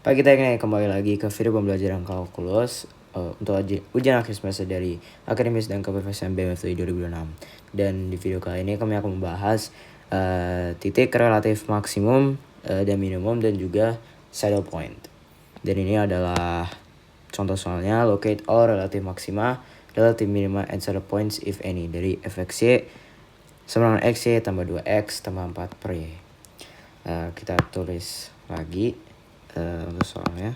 Pagi teknik, kembali lagi ke video pembelajaran kalkulus untuk ujian akhir semester dari Akademis dan Keprofesian BMFTI 2026. Dan di video kali ini kami akan membahas titik relatif maksimum dan minimum dan juga saddle point. Dan ini adalah contoh soalnya, locate all relative maxima, relative minima, and saddle points if any dari fxy sama dengan xy tambah 2x tambah 4 per y. Kita tulis lagi untuk soalnya,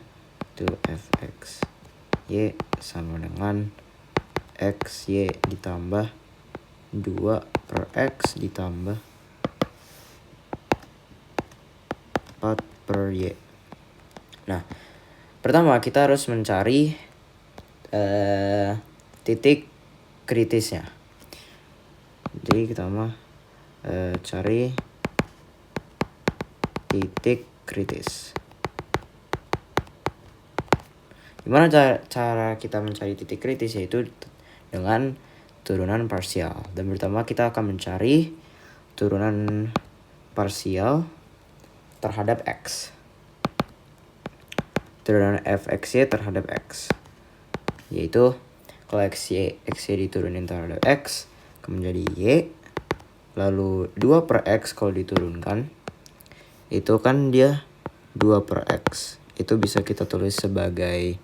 itu fx y sama dengan xy ditambah 2 per x ditambah 4 per y. Nah, pertama kita harus mencari titik kritisnya. Jadi kita cari titik kritis. Gimana cara kita mencari titik kritis? Yaitu dengan turunan parsial. Dan pertama kita akan mencari turunan parsial terhadap x. Turunan fxy terhadap x. Yaitu kalau xy diturunin terhadap x akan menjadi y. Lalu 2 per x kalau diturunkan itu kan dia 2 per x. Itu bisa kita tulis sebagai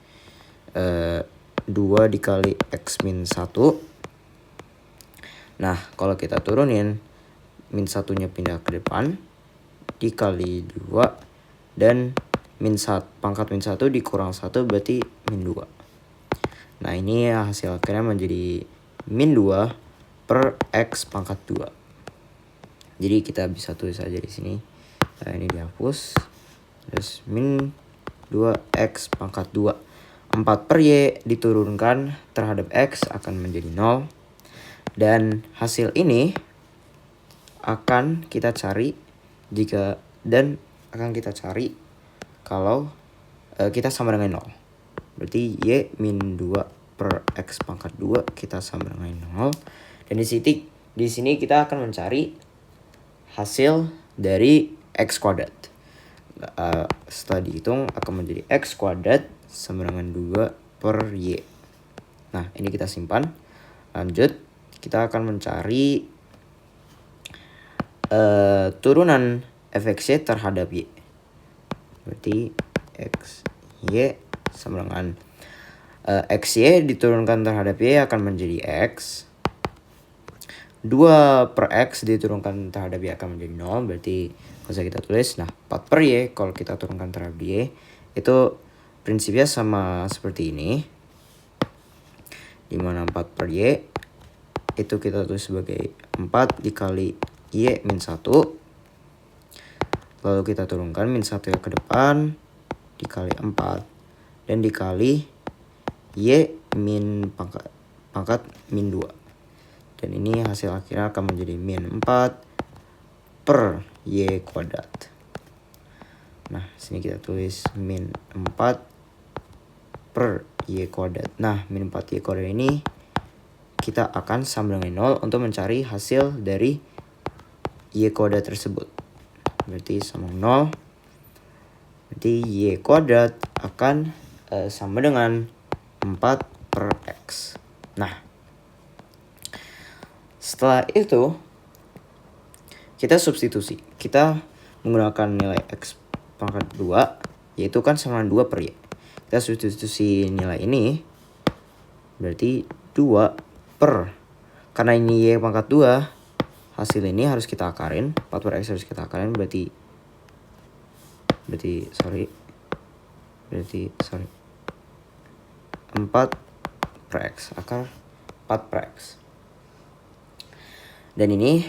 2 dikali x min 1. Nah, kalau kita turunin, min 1-nya pindah ke depan, dikali 2, dan pangkat min 1 dikurang 1 berarti min 2. Nah, ini hasil akhirnya menjadi min 2 per x pangkat 2. Jadi kita bisa tulis aja di sini. Nah, ini dihapus. Terus min 2x pangkat 2. 4 per y diturunkan terhadap x akan menjadi 0. Dan hasil ini akan kita cari kalau kita sama dengan 0. Berarti y min 2 per x pangkat 2 kita sama dengan 0. Dan di sini kita akan mencari hasil dari x kuadrat. Setelah dihitung akan menjadi x kuadrat sama dengan 2 per y. Nah, ini kita simpan. Lanjut, kita akan mencari turunan fxy terhadap y. Berarti xy sama dengan xy diturunkan terhadap y akan menjadi x. 2 per x diturunkan terhadap y akan menjadi 0. Berarti bisa kita tulis. Nah, 4 per y kalau kita turunkan terhadap y itu prinsipnya sama seperti ini. Dimana 4 per y itu kita tulis sebagai 4 dikali y min 1. Lalu kita turunkan min 1 ke depan dikali 4. Dan dikali y min pangkat min 2. Dan ini hasil akhirnya akan menjadi min 4 per y kuadrat. Nah, sini kita tulis min 4 per y kuadrat. Nah, min 4 y kuadrat ini kita akan sama dengan 0 untuk mencari hasil dari y kuadrat tersebut. Berarti sama 0. Berarti y kuadrat akan sama dengan 4 per x. Nah, setelah itu kita substitusi. Kita menggunakan nilai x pangkat 2, yaitu kan sama 2 per y. Kita substitusi nilai ini, berarti 2 per, karena ini y pangkat 2, hasil ini harus kita akarin, 4 per x harus kita akarin, berarti 4 per x, akar 4 per x. Dan ini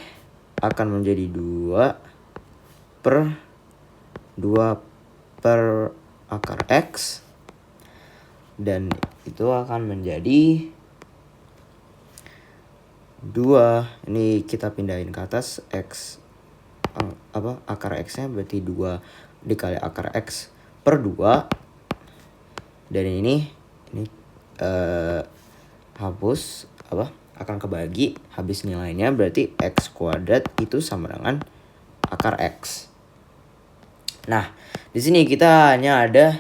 akan menjadi 2 per akar x. Dan itu akan menjadi 2, ini kita pindahin ke atas, x akar x-nya berarti 2 dikali akar x per 2. Dan ini hapus akan kebagi, habis nilainya berarti x kuadrat itu sama dengan akar x. Nah, di sini kita hanya ada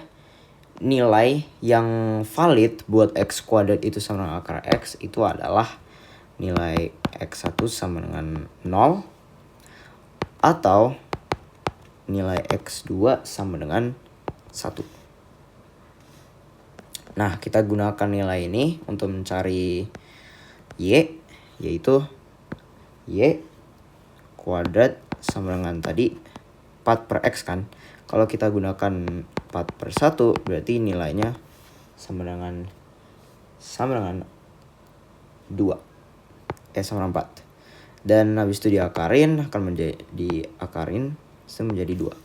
nilai yang valid buat x kuadrat itu sama dengan akar x itu adalah nilai x1 sama dengan 0 atau nilai x2 sama dengan 1. Nah, kita gunakan nilai ini untuk mencari y, yaitu y kuadrat sama dengan tadi 4 per x kan. Kalau kita gunakan 4 per 1 berarti nilainya sama dengan 2. Sama dengan 4. Dan habis itu diakarin akan menjadi itu menjadi 2.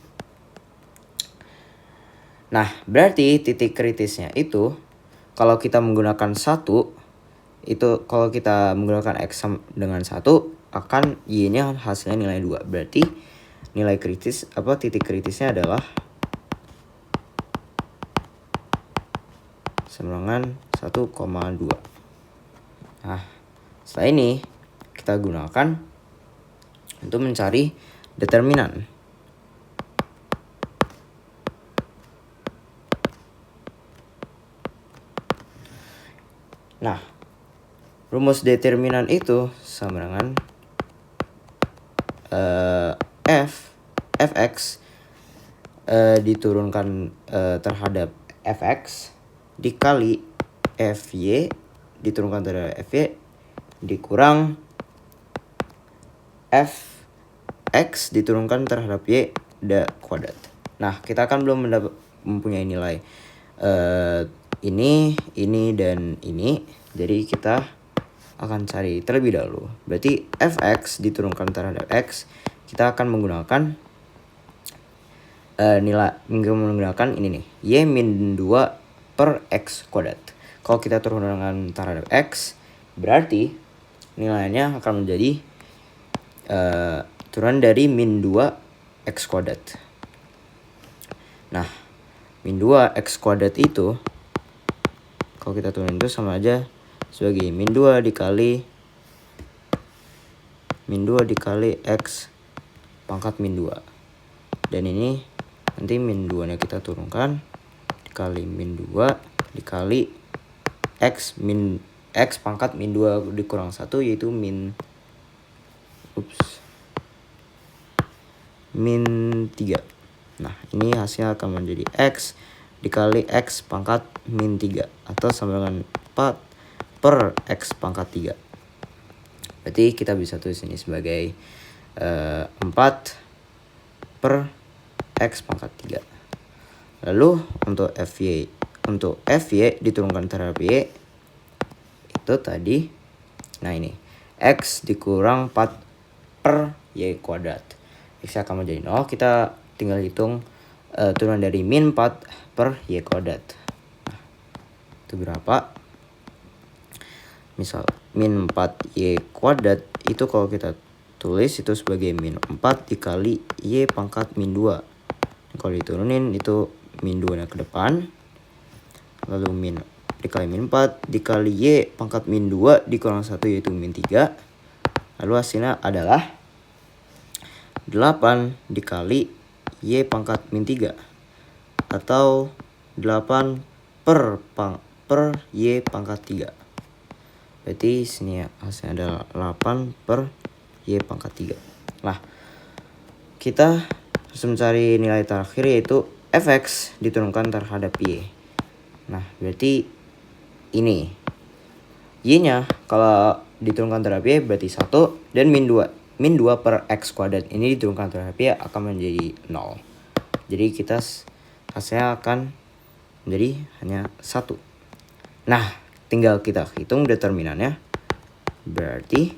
Nah, berarti titik kritisnya itu kalau kita menggunakan 1 itu kalau kita menggunakan x dengan 1 akan y-nya hasilnya nilai 2. Berarti nilai kritis titik kritisnya adalah sama dengan 1,2. Nah, setelah ini kita gunakan untuk mencari determinan. Nah, rumus determinan itu sama dengan fx diturunkan terhadap fx dikali fy diturunkan terhadap fy dikurang fx diturunkan terhadap y kuadrat. Nah, kita kan belum mempunyai nilai ini, dan ini. Jadi kita akan cari terlebih dahulu. Berarti fx diturunkan terhadap x, kita akan menggunakan menggunakan ini nih, y min 2 per x kuadrat. Kalau kita turunkan terhadap x, berarti nilainya akan menjadi turunan dari min 2 x kuadrat. Nah, min 2 x kuadrat itu kalau kita turunin itu sama aja sebagai min 2 dikali x pangkat min 2. Dan ini nanti min 2 nya kita turunkan dikali min 2 dikali x pangkat min 2 dikurang 1 yaitu min 3. Nah, ini hasilnya akan menjadi x dikali x pangkat min 3 atau sama dengan 4 per x pangkat 3. Berarti kita bisa tulis ini sebagai 4 per x pangkat 3. Lalu untuk fy diturunkan terhadap y itu tadi, nah ini x dikurang 4 per y kuadrat. X akan menjadi 0, kita tinggal hitung turunan dari min 4 per y kuadrat. Nah, itu berapa? Misal min 4y kuadrat itu kalau kita tulis itu sebagai min 4 dikali y pangkat min 2. Kalau diturunin itu min 2 nya ke depan. Lalu min dikali min 4 dikali y pangkat min 2 dikurang 1 yaitu min 3. Lalu hasilnya adalah 8 dikali y pangkat min 3 atau 8 per y pangkat 3. Berarti sini hasilnya adalah 8 per y pangkat 3. Nah, kita harus mencari nilai terakhir yaitu fx diturunkan terhadap y. Nah, berarti ini y-nya kalau diturunkan terhadap y berarti 1 dan min 2 per x kuadrat ini diturunkan terhadap y akan menjadi 0. Jadi kita hasilnya akan menjadi hanya 1. Nah, tinggal kita hitung determinannya. Berarti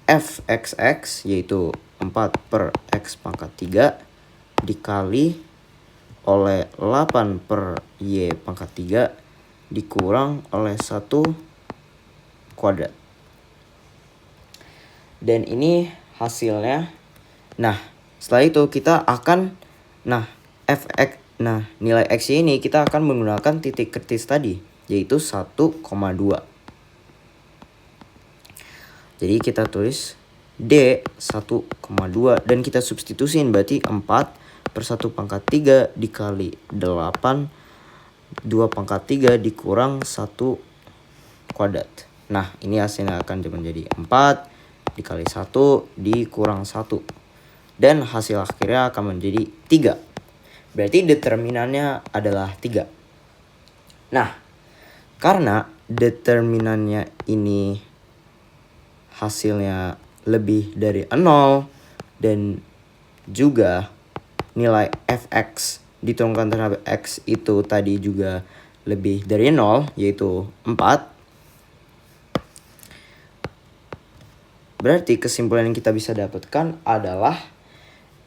fxx yaitu 4 per x pangkat 3 dikali oleh 8 per y pangkat 3 dikurang oleh 1 kuadrat. Dan ini hasilnya. Nah, setelah itu kita akan nilai x ini kita akan menggunakan titik kritis tadi yaitu 1,2. Jadi kita tulis D 1,2 dan kita substitusin, berarti 4 per 1 pangkat 3 dikali 8 2 pangkat 3 dikurang 1 kuadrat. Nah, ini hasilnya akan menjadi 4 dikali 1 dikurang 1. Dan hasil akhirnya akan menjadi 3. Berarti determinannya adalah 3. Nah, karena determinannya ini hasilnya lebih dari 0 dan juga nilai fx diturunkan terhadap x itu tadi juga lebih dari 0, yaitu 4. Berarti kesimpulan yang kita bisa dapatkan adalah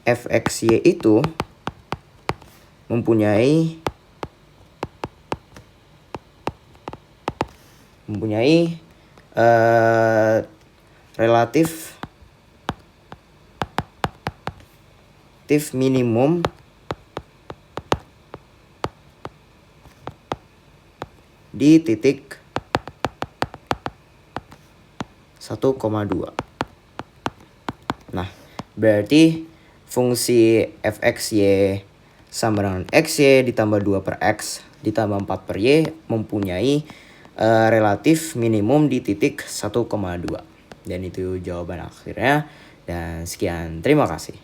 fxy itu mempunyai relatif minimum di titik 1,2. Nah, berarti fungsi fxy sama dengan xy ditambah 2 per x ditambah 4 per y mempunyai relatif minimum di titik 1,2. Dan itu jawaban akhirnya. Dan sekian, terima kasih.